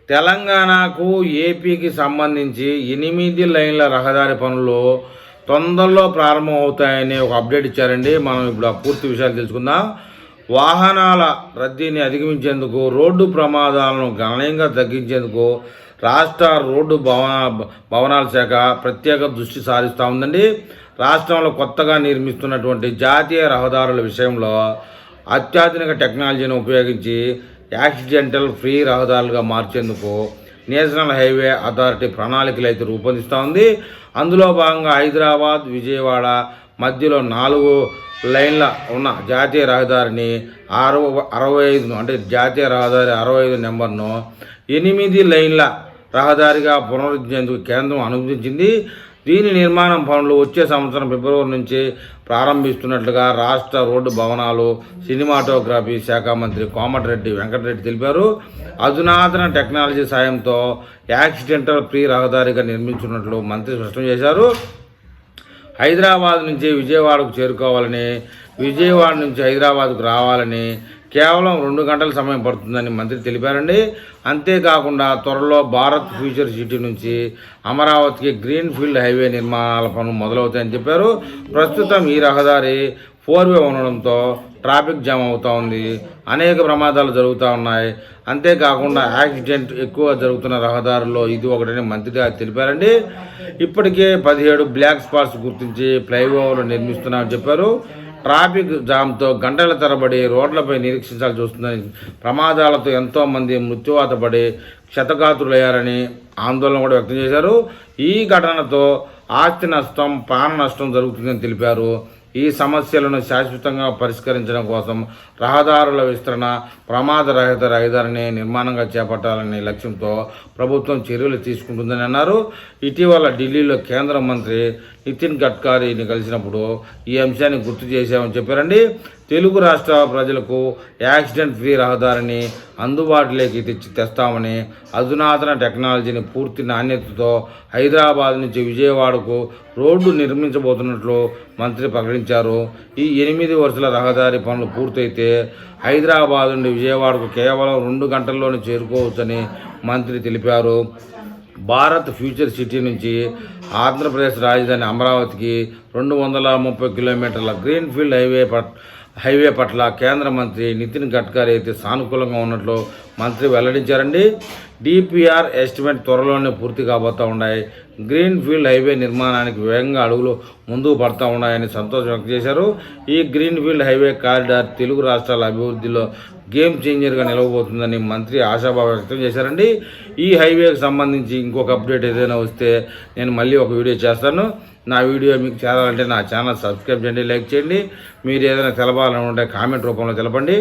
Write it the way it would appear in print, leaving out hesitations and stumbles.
తెలంగాణకు ఏపీకి సంబంధించి 8 లైన్ల రహదారి పనులు తొందరలో ప్రారంభం అవుతాయని ఒక అప్డేట్ ఇచ్చారండి. మనం ఇప్పుడు ఆ పూర్తి విషయాలు తెలుసుకుందాం. వాహనాల రద్దీని అధిగమించేందుకు, రోడ్డు ప్రమాదాలను గణనీయంగా తగ్గించేందుకు రాష్ట్ర రోడ్డు భవనాల శాఖ ప్రత్యేక దృష్టి సారిస్తూ ఉందండి. రాష్ట్రంలో కొత్తగా నిర్మిస్తున్నటువంటి జాతీయ రహదారుల విషయంలో అత్యాధునిక టెక్నాలజీని ఉపయోగించి యాక్సిడెంటల్ ఫ్రీ రహదారులుగా మార్చేందుకు నేషనల్ హైవే అథారిటీ ప్రణాళికలు అయితే రూపొందిస్తూ ఉంది. అందులో భాగంగా హైదరాబాద్ విజయవాడ మధ్యలో 4 లైన్ల ఉన్న జాతీయ రహదారిని 65 అంటే జాతీయ రహదారి 65 నెంబర్ను 8 లైన్ల రహదారిగా పునరుద్ధరించేందుకు కేంద్రం అనుమతించింది. దీని నిర్మాణం పనులు వచ్చే సంవత్సరం ఫిబ్రవరి నుంచి ప్రారంభిస్తున్నట్లుగా రాష్ట్ర రోడ్డు భవనాలు సినిమాటోగ్రఫీ శాఖ మంత్రి కోమటిరెడ్డి వెంకటరెడ్డి తెలిపారు. అధునాతన టెక్నాలజీ సాయంతో యాక్సిడెంటల్ ఫ్రీ రహదారిగా నిర్మించున్నట్లు మంత్రి స్పష్టం చేశారు. హైదరాబాద్ నుంచి విజయవాడకు చేరుకోవాలని, విజయవాడ నుంచి హైదరాబాద్కు రావాలని కేవలం 2 గంటల సమయం పడుతుందని మంత్రి తెలిపారండి. అంతేకాకుండా త్వరలో భారత్ ఫ్యూచర్ సిటీ నుంచి అమరావతికి గ్రీన్ ఫీల్డ్ హైవే నిర్మాణాల పనులు మొదలవుతాయని చెప్పారు. ప్రస్తుతం ఈ రహదారి 4వే ఉండడంతో ట్రాఫిక్ జామ్ అవుతూ ఉంది, అనేక ప్రమాదాలు జరుగుతూ ఉన్నాయి. అంతేకాకుండా యాక్సిడెంట్ ఎక్కువ జరుగుతున్న రహదారుల్లో ఇది ఒకటని మంత్రి గారు తెలిపారండి. ఇప్పటికే 17 బ్లాక్ స్పాట్స్ గుర్తించి ఫ్లైఓవర్లు నిర్మిస్తున్నామని చెప్పారు. ట్రాఫిక్ జామ్తో గంటల తరబడి రోడ్లపై నిరీక్షించాల్సి వస్తుందని, ప్రమాదాలతో ఎంతోమంది మృత్యువాత పడి క్షతగాత్రులయ్యారని ఆందోళన కూడా వ్యక్తం చేశారు. ఈ ఘటనతో ఆస్తి నష్టం, ప్రాణ నష్టం జరుగుతుందని తెలిపారు. ఈ సమస్యలను శాశ్వతంగా పరిష్కరించడం కోసం రహదారుల విస్తరణ, ప్రమాదరహిత రహదారిని నిర్మాణంగా చేపట్టాలనే లక్ష్యంతో ప్రభుత్వం చర్యలు తీసుకుంటుందని అన్నారు. ఇటీవల ఢిల్లీలో కేంద్ర మంత్రి నితిన్ గడ్కరీని కలిసినప్పుడు ఈ అంశాన్ని గుర్తు చేశామని చెప్పారండి. తెలుగు రాష్ట్ర ప్రజలకు యాక్సిడెంట్ ఫ్రీ రహదారిని అందుబాటులోకి తెస్తామని, అధునాతన టెక్నాలజీని పూర్తి నాణ్యతతో హైదరాబాద్ నుంచి విజయవాడకు రోడ్డు నిర్మించబోతున్నట్లు మంత్రి ప్రకటించారు. ఈ 8 వరుసల రహదారి పనులు పూర్తయితే హైదరాబాద్ నుండి విజయవాడకు కేవలం 2 గంటల్లోనే చేరుకోవచ్చని మంత్రి తెలిపారు. భారత్ ఫ్యూచర్ సిటీ నుంచి ఆంధ్రప్రదేశ్ రాజధాని అమరావతికి 230 కిలోమీటర్ల గ్రీన్ ఫీల్డ్ హైవే పట్ల కేంద్ర మంత్రి నితిన్ గడ్కరీ అయితే సానుకూలంగా ఉన్నట్లు మంత్రి వెల్లడించారండి. డిపిఆర్ ఎస్టిమేట్ త్వరలోనే పూర్తి కాబోతూ ఉన్నాయి. గ్రీన్ ఫీల్డ్ హైవే నిర్మాణానికి వేగంగా అడుగులు ముందుకు పడుతూ ఉన్నాయని సంతోషం వ్యక్తం చేశారు. ఈ green field highway corridor Telugu రాష్ట్రాల అభివృద్ధిలో గేమ్ చేంజర్గా నిలవబోతుందని మంత్రి ఆశాభావం వ్యక్తం చేశారండి. ఈ హైవేకి సంబంధించి ఇంకొక అప్డేట్ ఏదైనా వస్తే నేను మళ్ళీ ఒక వీడియో చేస్తాను. నా వీడియో మీకు చేరాలంటే నా ఛానల్ సబ్స్క్రైబ్ చేయండి, లైక్ చేయండి. మీరు ఏదైనా తెలపాలని ఉంటే కామెంట్ రూపంలో తెలపండి.